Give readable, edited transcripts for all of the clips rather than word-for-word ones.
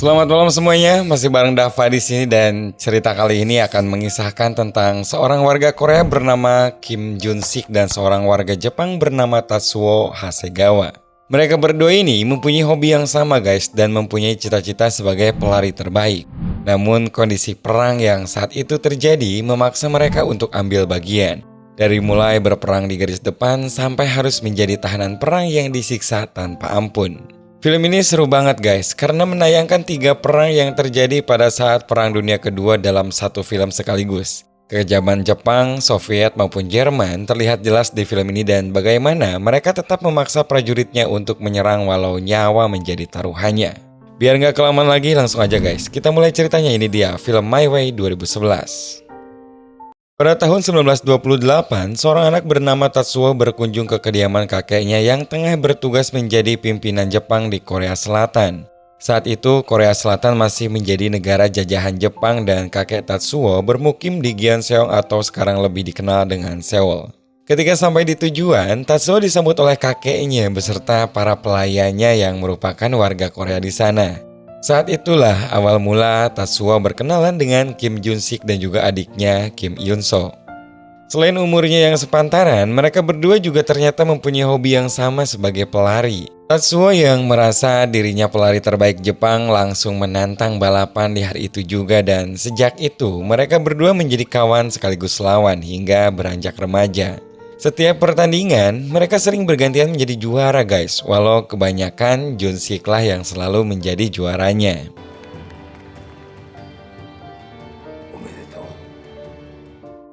Selamat malam semuanya, masih bareng Dava di sini dan cerita kali ini akan mengisahkan tentang seorang warga Korea bernama Kim Jun Sik dan seorang warga Jepang bernama Tatsuo Hasegawa. Mereka berdua ini mempunyai hobi yang sama guys dan mempunyai cita-cita sebagai pelari terbaik. Namun kondisi perang yang saat itu terjadi memaksa mereka untuk ambil bagian. Dari mulai berperang di garis depan sampai harus menjadi tahanan perang yang disiksa tanpa ampun. Film ini seru banget guys, karena menayangkan 3 perang yang terjadi pada saat Perang Dunia Kedua dalam satu film sekaligus. Kekejaman Jepang, Soviet maupun Jerman terlihat jelas di film ini dan bagaimana mereka tetap memaksa prajuritnya untuk menyerang walau nyawa menjadi taruhannya. Biar nggak kelamaan lagi, langsung aja guys, kita mulai ceritanya. Ini dia film My Way 2011. Pada tahun 1928, seorang anak bernama Tatsuo berkunjung ke kediaman kakeknya yang tengah bertugas menjadi pimpinan Jepang di Korea Selatan. Saat itu, Korea Selatan masih menjadi negara jajahan Jepang dan kakek Tatsuo bermukim di Gyeongseong atau sekarang lebih dikenal dengan Seoul. Ketika sampai di tujuan, Tatsuo disambut oleh kakeknya beserta para pelayannya yang merupakan warga Korea di sana. Saat itulah awal mula Tatsuo berkenalan dengan Kim Jun Sik dan juga adiknya Kim Yun So. Selain umurnya yang sepantaran, mereka berdua juga ternyata mempunyai hobi yang sama sebagai pelari. Tatsuo yang merasa dirinya pelari terbaik Jepang langsung menantang balapan di hari itu juga dan sejak itu mereka berdua menjadi kawan sekaligus lawan hingga beranjak remaja. Setiap pertandingan, mereka sering bergantian menjadi juara guys, walau kebanyakan Jun Sik lah yang selalu menjadi juaranya.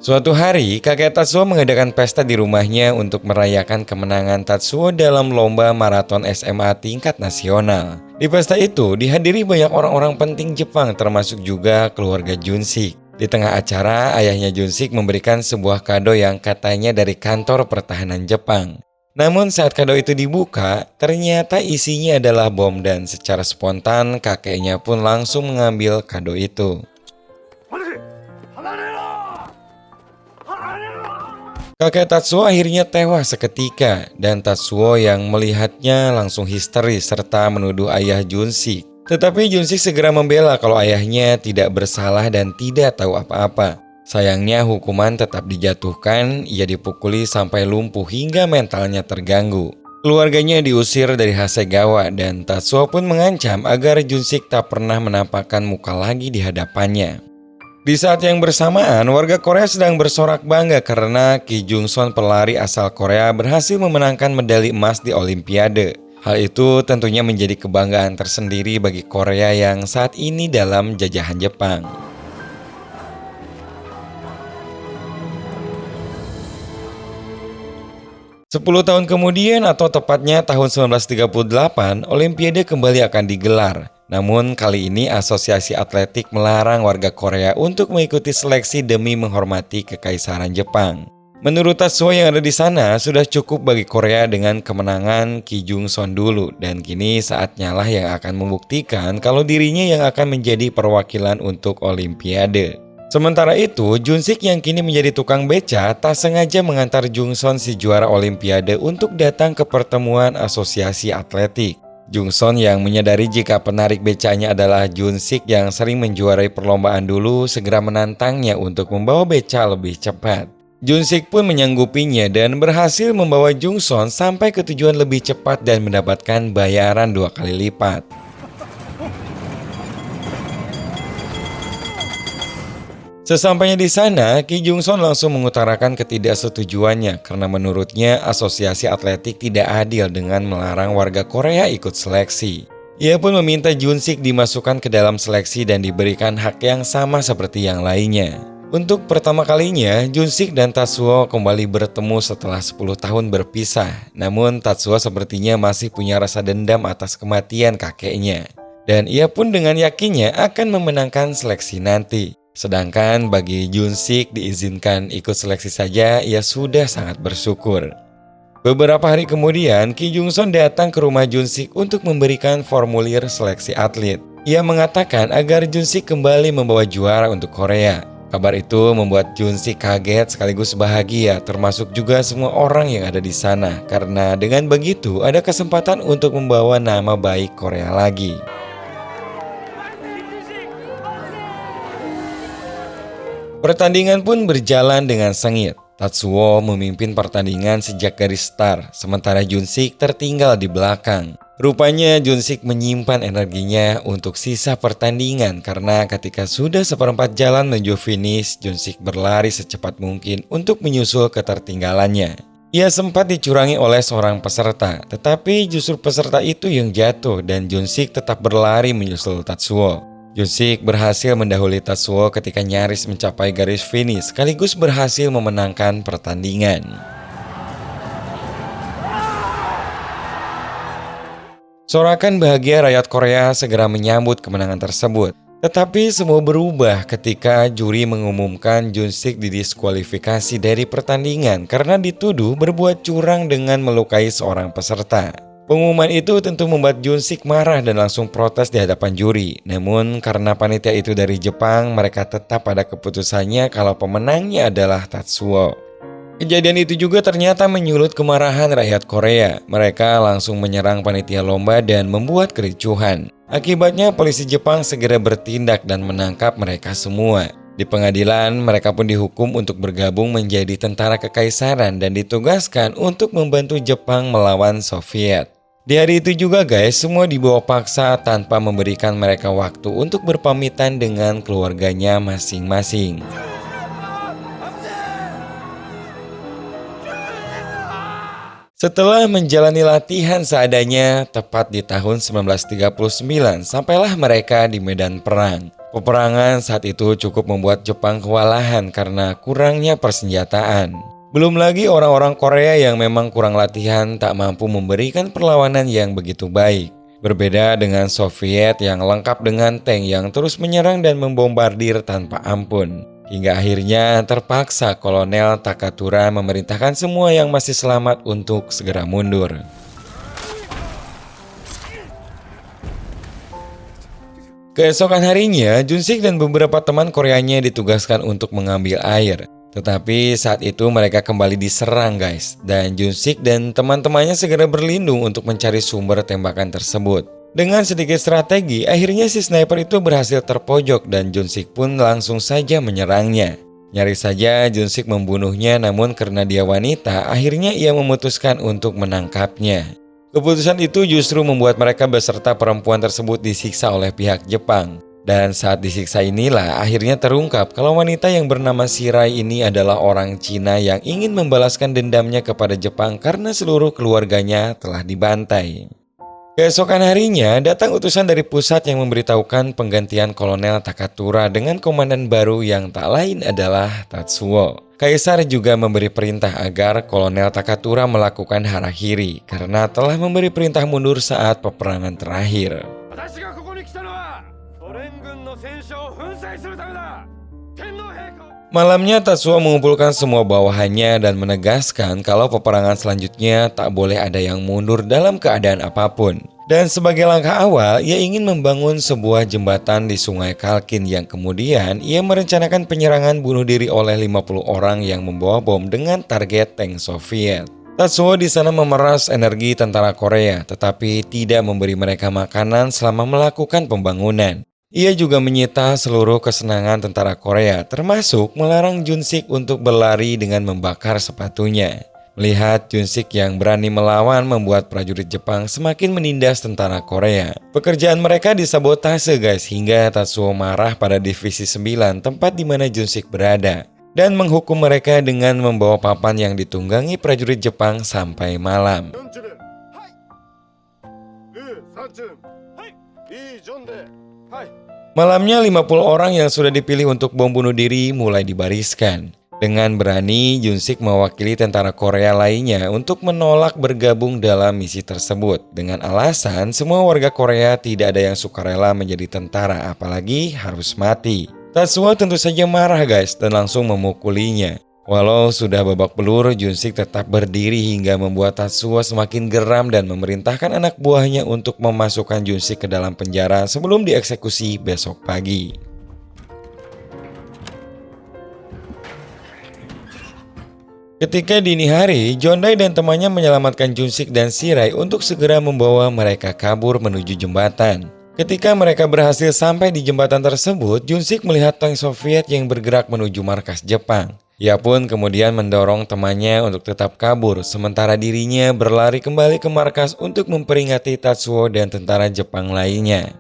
Suatu hari, kakek Tatsuo mengadakan pesta di rumahnya untuk merayakan kemenangan Tatsuo dalam lomba maraton SMA tingkat nasional. Di pesta itu dihadiri banyak orang-orang penting Jepang termasuk juga keluarga Jun Sik. Di tengah acara, ayahnya Jun Sik memberikan sebuah kado yang katanya dari kantor pertahanan Jepang. Namun saat kado itu dibuka, ternyata isinya adalah bom dan secara spontan kakeknya pun langsung mengambil kado itu. Kakek Tatsuo akhirnya tewas seketika dan Tatsuo yang melihatnya langsung histeris serta menuduh ayah Jun Sik. Tetapi Jun Sik segera membela kalau ayahnya tidak bersalah dan tidak tahu apa-apa. Sayangnya hukuman tetap dijatuhkan, ia dipukuli sampai lumpuh hingga mentalnya terganggu. Keluarganya diusir dari Hasegawa dan Tatsuo pun mengancam agar Jun Sik tak pernah menampakkan muka lagi di hadapannya. Di saat yang bersamaan, warga Korea sedang bersorak bangga karena Ki Jung Son pelari asal Korea berhasil memenangkan medali emas di Olimpiade. Hal itu tentunya menjadi kebanggaan tersendiri bagi Korea yang saat ini dalam jajahan Jepang. Sepuluh tahun kemudian atau tepatnya tahun 1938, Olimpiade kembali akan digelar. Namun kali ini Asosiasi Atletik melarang warga Korea untuk mengikuti seleksi demi menghormati Kekaisaran Jepang. Menurut Tatsuo yang ada di sana, sudah cukup bagi Korea dengan kemenangan Ki Jung Son dulu dan kini saatnya lah yang akan membuktikan kalau dirinya yang akan menjadi perwakilan untuk Olimpiade. Sementara itu, Jun Sik yang kini menjadi tukang beca tak sengaja mengantar Jung Son si juara Olimpiade untuk datang ke pertemuan Asosiasi Atletik. Jung Son yang menyadari jika penarik becanya adalah Jun Sik yang sering menjuarai perlombaan dulu segera menantangnya untuk membawa beca lebih cepat. Jun Sik pun menyanggupinya dan berhasil membawa Jung Son sampai ke tujuan lebih cepat dan mendapatkan bayaran 2 kali lipat. Sesampainya di sana, Ki Jung Son langsung mengutarakan ketidaksetujuannya karena menurutnya Asosiasi Atletik tidak adil dengan melarang warga Korea ikut seleksi. Ia pun meminta Jun Sik dimasukkan ke dalam seleksi dan diberikan hak yang sama seperti yang lainnya. Untuk pertama kalinya, Jun Sik dan Tatsuo kembali bertemu setelah 10 tahun berpisah. Namun Tatsuo sepertinya masih punya rasa dendam atas kematian kakeknya. Dan ia pun dengan yakinnya akan memenangkan seleksi nanti. Sedangkan bagi Jun Sik diizinkan ikut seleksi saja, ia sudah sangat bersyukur. Beberapa hari kemudian, Ki Jung Son datang ke rumah Jun Sik untuk memberikan formulir seleksi atlet. Ia mengatakan agar Jun Sik kembali membawa juara untuk Korea. Kabar itu membuat Jun Sik kaget sekaligus bahagia, termasuk juga semua orang yang ada di sana, karena dengan begitu ada kesempatan untuk membawa nama baik Korea lagi. Pertandingan pun berjalan dengan sengit. Tatsuo memimpin pertandingan sejak garis start, sementara Junsik tertinggal di belakang. Rupanya Junsik menyimpan energinya untuk sisa pertandingan karena ketika sudah seperempat jalan menuju finish, Junsik berlari secepat mungkin untuk menyusul ketertinggalannya. Ia sempat dicurangi oleh seorang peserta, tetapi justru peserta itu yang jatuh dan Junsik tetap berlari menyusul Tatsuo. Junsik berhasil mendahului Tatsuo ketika nyaris mencapai garis finish sekaligus berhasil memenangkan pertandingan. Sorakan bahagia rakyat Korea segera menyambut kemenangan tersebut. Tetapi semua berubah ketika juri mengumumkan Junsik didiskualifikasi dari pertandingan karena dituduh berbuat curang dengan melukai seorang peserta. Pengumuman itu tentu membuat Junsik marah dan langsung protes di hadapan juri. Namun karena panitia itu dari Jepang, mereka tetap pada keputusannya kalau pemenangnya adalah Tatsuo. Kejadian itu juga ternyata menyulut kemarahan rakyat Korea. Mereka langsung menyerang panitia lomba dan membuat kericuhan. Akibatnya polisi Jepang segera bertindak dan menangkap mereka semua. Di pengadilan, mereka pun dihukum untuk bergabung menjadi tentara kekaisaran dan ditugaskan untuk membantu Jepang melawan Soviet. Di hari itu juga guys, semua dibawa paksa tanpa memberikan mereka waktu untuk berpamitan dengan keluarganya masing-masing. Setelah menjalani latihan seadanya, tepat di tahun 1939, sampailah mereka di medan perang. Peperangan saat itu cukup membuat Jepang kewalahan karena kurangnya persenjataan. Belum lagi orang-orang Korea yang memang kurang latihan tak mampu memberikan perlawanan yang begitu baik. Berbeda dengan Soviet yang lengkap dengan tank yang terus menyerang dan membombardir tanpa ampun. Hingga akhirnya terpaksa Kolonel Takatura memerintahkan semua yang masih selamat untuk segera mundur. Keesokan harinya, Junsik dan beberapa teman Koreanya ditugaskan untuk mengambil air. Tetapi saat itu mereka kembali diserang guys, dan Junsik dan teman-temannya segera berlindung untuk mencari sumber tembakan tersebut. Dengan sedikit strategi, akhirnya si sniper itu berhasil terpojok dan Junsik pun langsung saja menyerangnya. Nyaris saja Junsik membunuhnya, namun karena dia wanita, akhirnya ia memutuskan untuk menangkapnya. Keputusan itu justru membuat mereka beserta perempuan tersebut disiksa oleh pihak Jepang. Dan saat disiksa inilah akhirnya terungkap kalau wanita yang bernama Shirai ini adalah orang Cina yang ingin membalaskan dendamnya kepada Jepang karena seluruh keluarganya telah dibantai. Keesokan harinya, datang utusan dari pusat yang memberitahukan penggantian Kolonel Takatura dengan komandan baru yang tak lain adalah Tatsuo. Kaisar juga memberi perintah agar Kolonel Takatura melakukan harakiri karena telah memberi perintah mundur saat peperangan terakhir. Malamnya Tatsuo mengumpulkan semua bawahannya dan menegaskan kalau peperangan selanjutnya tak boleh ada yang mundur dalam keadaan apapun. Dan sebagai langkah awal, ia ingin membangun sebuah jembatan di Sungai Khalkhin yang kemudian ia merencanakan penyerangan bunuh diri oleh 50 orang yang membawa bom dengan target tank Soviet. Tatsuo di sana memeras energi tentara Korea, tetapi tidak memberi mereka makanan selama melakukan pembangunan. Ia juga menyita seluruh kesenangan tentara Korea, termasuk melarang Junsik untuk berlari dengan membakar sepatunya. Melihat Junsik yang berani melawan membuat prajurit Jepang semakin menindas tentara Korea. Pekerjaan mereka disabotase guys, hingga Tatsuo marah pada Divisi 9 tempat di mana Junsik berada dan menghukum mereka dengan membawa papan yang ditunggangi prajurit Jepang sampai malam. Malamnya 50 orang yang sudah dipilih untuk bom bunuh diri mulai dibariskan. Dengan berani, Junsik mewakili tentara Korea lainnya untuk menolak bergabung dalam misi tersebut. Dengan alasan semua warga Korea tidak ada yang sukarela menjadi tentara, apalagi harus mati. Tatsuo tentu saja marah guys dan langsung memukulinya. Walau sudah babak belur, Junsik tetap berdiri hingga membuat Tatsuo semakin geram dan memerintahkan anak buahnya untuk memasukkan Junsik ke dalam penjara sebelum dieksekusi besok pagi. Ketika dini hari, Jondai dan temannya menyelamatkan Junsik dan Shirai untuk segera membawa mereka kabur menuju jembatan. Ketika mereka berhasil sampai di jembatan tersebut, Junsik melihat tank Soviet yang bergerak menuju markas Jepang. Ia pun kemudian mendorong temannya untuk tetap kabur, sementara dirinya berlari kembali ke markas untuk memperingati Tatsuo dan tentara Jepang lainnya.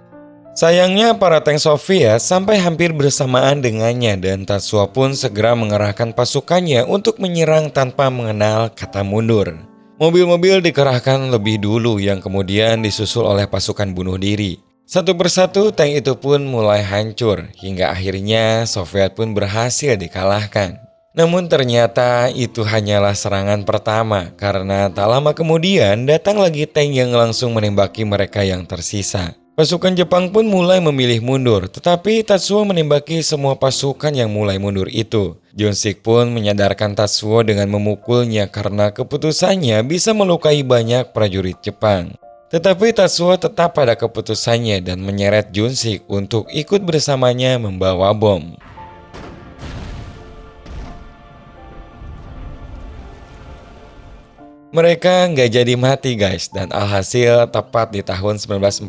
Sayangnya para tank Soviet sampai hampir bersamaan dengannya dan Tatsuo pun segera mengerahkan pasukannya untuk menyerang tanpa mengenal kata mundur. Mobil-mobil dikerahkan lebih dulu yang kemudian disusul oleh pasukan bunuh diri. Satu persatu tank itu pun mulai hancur hingga akhirnya Soviet pun berhasil dikalahkan. Namun ternyata itu hanyalah serangan pertama karena tak lama kemudian datang lagi tank yang langsung menembaki mereka yang tersisa. Pasukan Jepang pun mulai memilih mundur, tetapi Tatsuo menembaki semua pasukan yang mulai mundur itu. Junsik pun menyadarkan Tatsuo dengan memukulnya karena keputusannya bisa melukai banyak prajurit Jepang. Tetapi Tatsuo tetap pada keputusannya dan menyeret Junsik untuk ikut bersamanya membawa bom. Mereka nggak jadi mati guys, dan alhasil tepat di tahun 1940,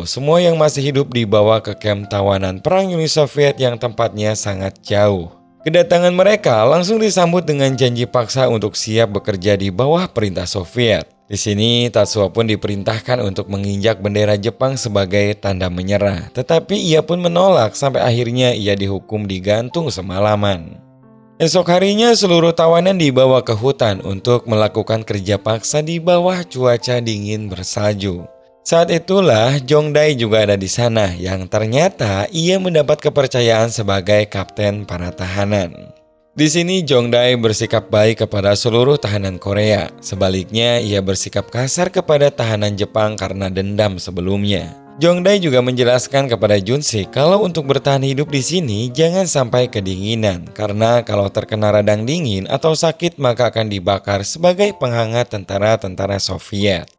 semua yang masih hidup dibawa ke kamp tawanan perang Uni Soviet yang tempatnya sangat jauh. Kedatangan mereka langsung disambut dengan janji paksa untuk siap bekerja di bawah perintah Soviet. Di sini Tatsuo pun diperintahkan untuk menginjak bendera Jepang sebagai tanda menyerah, tetapi ia pun menolak sampai akhirnya ia dihukum digantung semalaman. Esok harinya seluruh tawanan dibawa ke hutan untuk melakukan kerja paksa di bawah cuaca dingin bersalju. Saat itulah Jongdae juga ada di sana yang ternyata ia mendapat kepercayaan sebagai kapten para tahanan. Di sini Jongdae bersikap baik kepada seluruh tahanan Korea. Sebaliknya ia bersikap kasar kepada tahanan Jepang karena dendam sebelumnya. Jongdae juga menjelaskan kepada Junsik kalau untuk bertahan hidup di sini jangan sampai kedinginan karena kalau terkena radang dingin atau sakit maka akan dibakar sebagai penghangat tentara-tentara Soviet.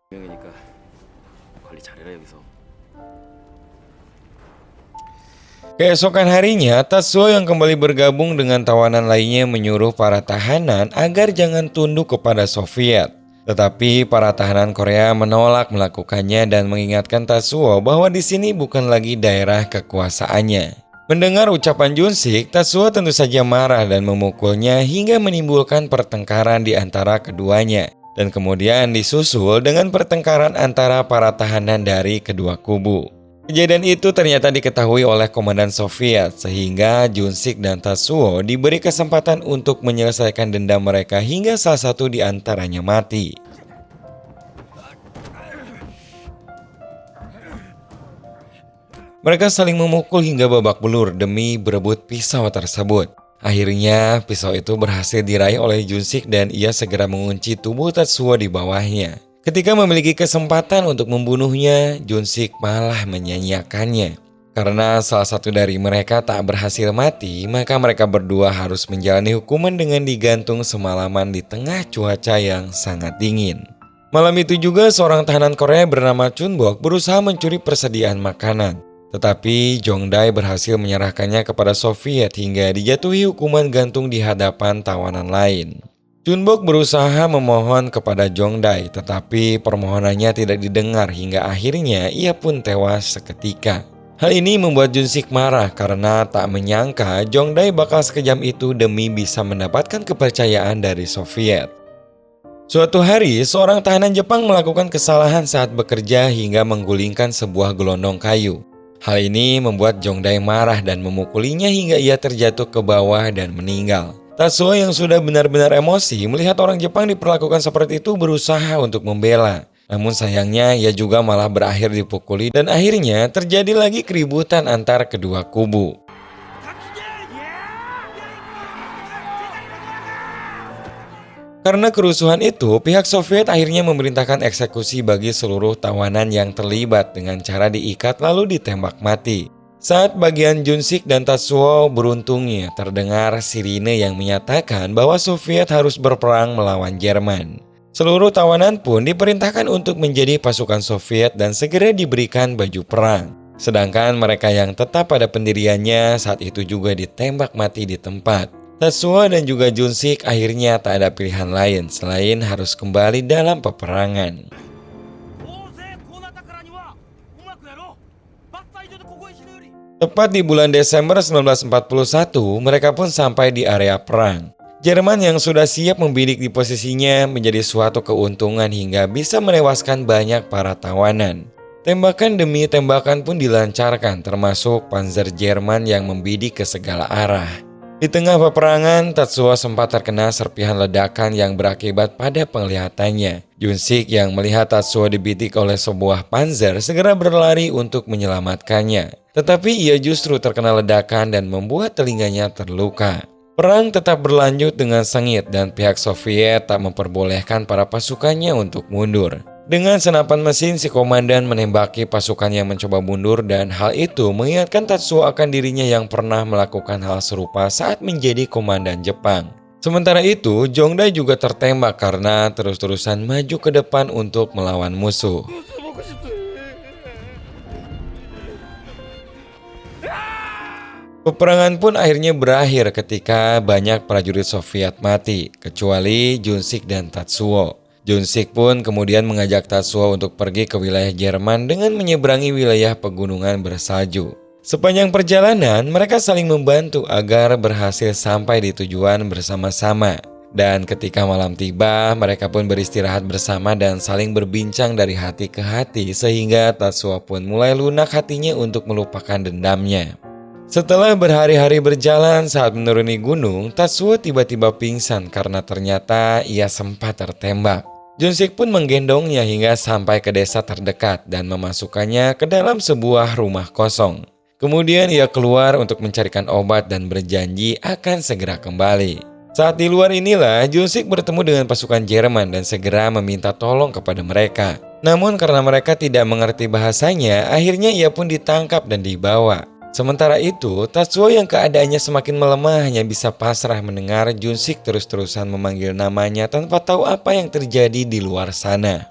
Keesokan harinya, Tatsuo yang kembali bergabung dengan tawanan lainnya menyuruh para tahanan agar jangan tunduk kepada Soviet. Tetapi para tahanan Korea menolak melakukannya dan mengingatkan Tatsuo bahwa di sini bukan lagi daerah kekuasaannya. Mendengar ucapan Junsik, Tatsuo tentu saja marah dan memukulnya hingga menimbulkan pertengkaran di antara keduanya. Dan kemudian disusul dengan pertengkaran antara para tahanan dari kedua kubu. Kejadian itu ternyata diketahui oleh komandan Soviet sehingga Junsik dan Tatsuo diberi kesempatan untuk menyelesaikan dendam mereka hingga salah satu di antaranya mati. Mereka saling memukul hingga babak belur demi berebut pisau tersebut. Akhirnya pisau itu berhasil diraih oleh Junsik dan ia segera mengunci tubuh Tatsuo di bawahnya. Ketika memiliki kesempatan untuk membunuhnya, Junsik malah menyanyiakannya. Karena salah satu dari mereka tak berhasil mati, maka mereka berdua harus menjalani hukuman dengan digantung semalaman di tengah cuaca yang sangat dingin. Malam itu juga seorang tahanan Korea bernama Chunbok berusaha mencuri persediaan makanan. Tetapi Jongdae berhasil menyerahkannya kepada Soviet hingga dijatuhi hukuman gantung di hadapan tawanan lain. Chunbok berusaha memohon kepada Jongdae, tetapi permohonannya tidak didengar hingga akhirnya ia pun tewas seketika. Hal ini membuat Junsik marah karena tak menyangka Jongdae bakal sekejam itu demi bisa mendapatkan kepercayaan dari Soviet. Suatu hari, seorang tahanan Jepang melakukan kesalahan saat bekerja hingga menggulingkan sebuah gelondong kayu. Hal ini membuat Jongdae marah dan memukulinya hingga ia terjatuh ke bawah dan meninggal. Tatsuo yang sudah benar-benar emosi melihat orang Jepang diperlakukan seperti itu berusaha untuk membela. Namun sayangnya ia juga malah berakhir dipukuli dan akhirnya terjadi lagi keributan antar kedua kubu. Karena kerusuhan itu, pihak Soviet akhirnya memerintahkan eksekusi bagi seluruh tawanan yang terlibat dengan cara diikat lalu ditembak mati. Saat bagian Junsik dan Tatsuo beruntungnya terdengar sirine yang menyatakan bahwa Soviet harus berperang melawan Jerman. Seluruh tawanan pun diperintahkan untuk menjadi pasukan Soviet dan segera diberikan baju perang. Sedangkan mereka yang tetap pada pendiriannya saat itu juga ditembak mati di tempat. Tatsuo dan juga Junsik akhirnya tak ada pilihan lain selain harus kembali dalam peperangan. Tepat di bulan Desember 1941, mereka pun sampai di area perang. Jerman yang sudah siap membidik di posisinya menjadi suatu keuntungan hingga bisa menewaskan banyak para tawanan. Tembakan demi tembakan pun dilancarkan, termasuk Panzer Jerman yang membidik ke segala arah. Di tengah peperangan, Tatsuo sempat terkena serpihan ledakan yang berakibat pada penglihatannya. Junsik yang melihat Tatsuo dibidik oleh sebuah panzer segera berlari untuk menyelamatkannya. Tetapi ia justru terkena ledakan dan membuat telinganya terluka. Perang tetap berlanjut dengan sengit dan pihak Soviet tak memperbolehkan para pasukannya untuk mundur. Dengan senapan mesin, si komandan menembaki pasukan yang mencoba mundur dan hal itu mengingatkan Tatsuo akan dirinya yang pernah melakukan hal serupa saat menjadi komandan Jepang. Sementara itu, Jongdai juga tertembak karena terus-terusan maju ke depan untuk melawan musuh. Peperangan pun akhirnya berakhir ketika banyak prajurit Soviet mati, kecuali Junsik dan Tatsuo. Junsik pun kemudian mengajak Tatsuo untuk pergi ke wilayah Jerman dengan menyeberangi wilayah pegunungan bersalju. Sepanjang perjalanan, mereka saling membantu agar berhasil sampai di tujuan bersama-sama. Dan ketika malam tiba, mereka pun beristirahat bersama dan saling berbincang dari hati ke hati sehingga Tatsuo pun mulai lunak hatinya untuk melupakan dendamnya. Setelah berhari-hari berjalan saat menuruni gunung, Tatsuo tiba-tiba pingsan karena ternyata ia sempat tertembak. Junsik pun menggendongnya hingga sampai ke desa terdekat dan memasukkannya ke dalam sebuah rumah kosong. Kemudian ia keluar untuk mencarikan obat dan berjanji akan segera kembali. Saat di luar inilah, Junsik bertemu dengan pasukan Jerman dan segera meminta tolong kepada mereka. Namun karena mereka tidak mengerti bahasanya, akhirnya ia pun ditangkap dan dibawa. Sementara itu, Tatsuo yang keadaannya semakin melemah hanya bisa pasrah mendengar Junsik terus-terusan memanggil namanya tanpa tahu apa yang terjadi di luar sana.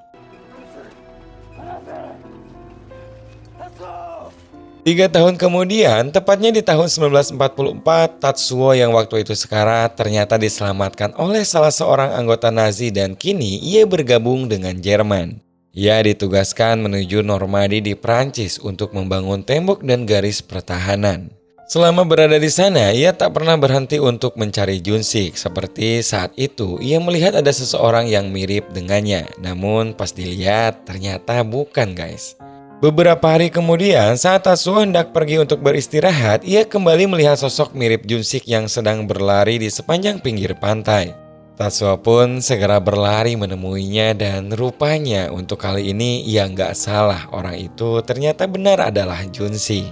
3 tahun kemudian, tepatnya di tahun 1944, Tatsuo yang waktu itu sekarat ternyata diselamatkan oleh salah seorang anggota Nazi dan kini ia bergabung dengan Jerman. Ia ditugaskan menuju Normandi di Prancis untuk membangun tembok dan garis pertahanan. Selama berada di sana, ia tak pernah berhenti untuk mencari Junsik. Seperti saat itu, ia melihat ada seseorang yang mirip dengannya. Namun pas dilihat, ternyata bukan guys. Beberapa hari kemudian, saat Tatsuo hendak pergi untuk beristirahat, ia kembali melihat sosok mirip Junsik yang sedang berlari di sepanjang pinggir pantai. Tatsuo pun segera berlari menemuinya dan rupanya untuk kali ini ia nggak salah, orang itu ternyata benar adalah Junsik.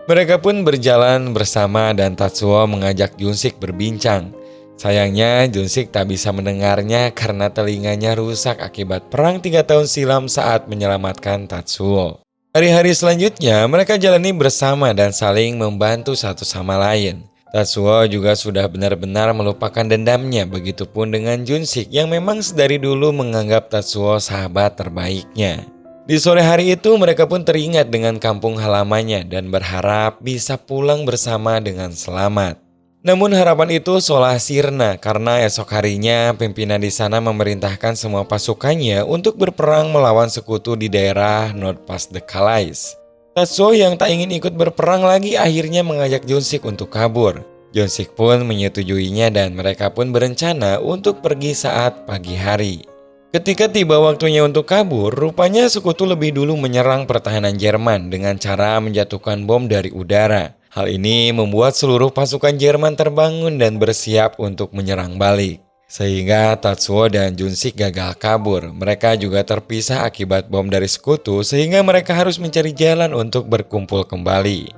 Mereka pun berjalan bersama dan Tatsuo mengajak Junsik berbincang. Sayangnya Junsik tak bisa mendengarnya karena telinganya rusak akibat perang 3 tahun silam saat menyelamatkan Tatsuo. Hari-hari selanjutnya mereka jalani bersama dan saling membantu satu sama lain. Tatsuo juga sudah benar-benar melupakan dendamnya, begitupun dengan Junsik yang memang sedari dulu menganggap Tatsuo sahabat terbaiknya. Di sore hari itu mereka pun teringat dengan kampung halamannya dan berharap bisa pulang bersama dengan selamat. Namun harapan itu seolah sirna karena esok harinya pimpinan di sana memerintahkan semua pasukannya untuk berperang melawan sekutu di daerah Nord-Pas-de-Calais. Tatsuo yang tak ingin ikut berperang lagi akhirnya mengajak Junsik untuk kabur. Junsik pun menyetujuinya dan mereka pun berencana untuk pergi saat pagi hari. Ketika tiba waktunya untuk kabur, rupanya sekutu lebih dulu menyerang pertahanan Jerman dengan cara menjatuhkan bom dari udara. Hal ini membuat seluruh pasukan Jerman terbangun dan bersiap untuk menyerang balik. Sehingga Tatsuo dan Junsik gagal kabur. Mereka juga terpisah akibat bom dari sekutu sehingga mereka harus mencari jalan untuk berkumpul kembali.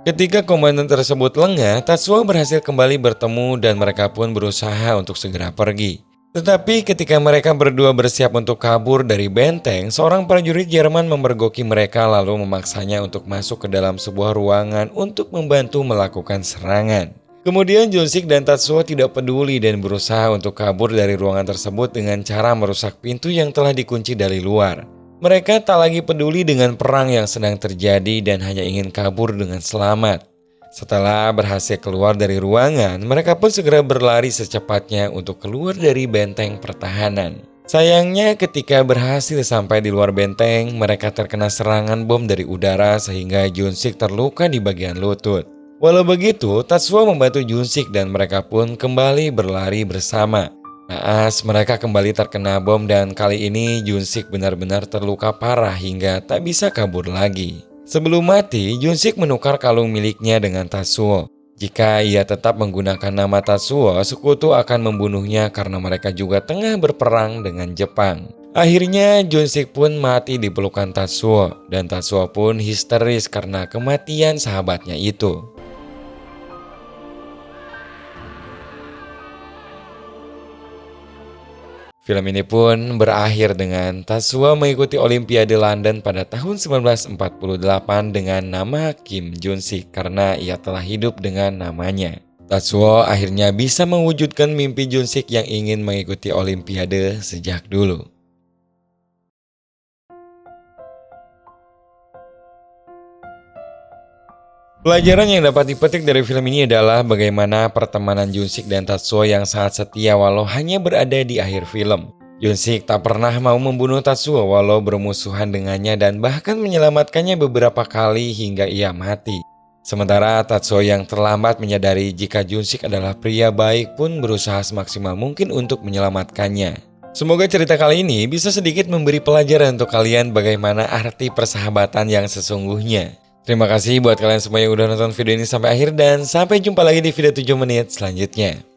Ketika komandan tersebut lengah, Tatsuo berhasil kembali bertemu dan mereka pun berusaha untuk segera pergi. Tetapi ketika mereka berdua bersiap untuk kabur dari benteng, seorang prajurit Jerman memergoki mereka lalu memaksanya untuk masuk ke dalam sebuah ruangan untuk membantu melakukan serangan. Kemudian Junsik dan Tatsuo tidak peduli dan berusaha untuk kabur dari ruangan tersebut dengan cara merusak pintu yang telah dikunci dari luar. Mereka tak lagi peduli dengan perang yang sedang terjadi dan hanya ingin kabur dengan selamat. Setelah berhasil keluar dari ruangan, mereka pun segera berlari secepatnya untuk keluar dari benteng pertahanan. Sayangnya ketika berhasil sampai di luar benteng, mereka terkena serangan bom dari udara sehingga Junsik terluka di bagian lutut. Walau begitu, Tatsuo membantu Junsik dan mereka pun kembali berlari bersama. Naas, mereka kembali terkena bom dan kali ini Junsik benar-benar terluka parah hingga tak bisa kabur lagi. Sebelum mati, Junsik menukar kalung miliknya dengan Tatsuo. Jika ia tetap menggunakan nama Tatsuo, sekutu akan membunuhnya karena mereka juga tengah berperang dengan Jepang. Akhirnya Junsik pun mati di pelukan Tatsuo dan Tatsuo pun histeris karena kematian sahabatnya itu. Film ini pun berakhir dengan Tatsuo mengikuti Olimpiade London pada tahun 1948 dengan nama Kim Junsik karena ia telah hidup dengan namanya. Tatsuo akhirnya bisa mewujudkan mimpi Junsik yang ingin mengikuti Olimpiade sejak dulu. Pelajaran yang dapat dipetik dari film ini adalah bagaimana pertemanan Junsik dan Tatsuo yang sangat setia walau hanya berada di akhir film. Junsik tak pernah mau membunuh Tatsuo walau bermusuhan dengannya dan bahkan menyelamatkannya beberapa kali hingga ia mati. Sementara Tatsuo yang terlambat menyadari jika Junsik adalah pria baik pun berusaha semaksimal mungkin untuk menyelamatkannya. Semoga cerita kali ini bisa sedikit memberi pelajaran untuk kalian bagaimana arti persahabatan yang sesungguhnya. Terima kasih buat kalian semua yang udah nonton video ini sampai akhir dan sampai jumpa lagi di video 7 menit selanjutnya.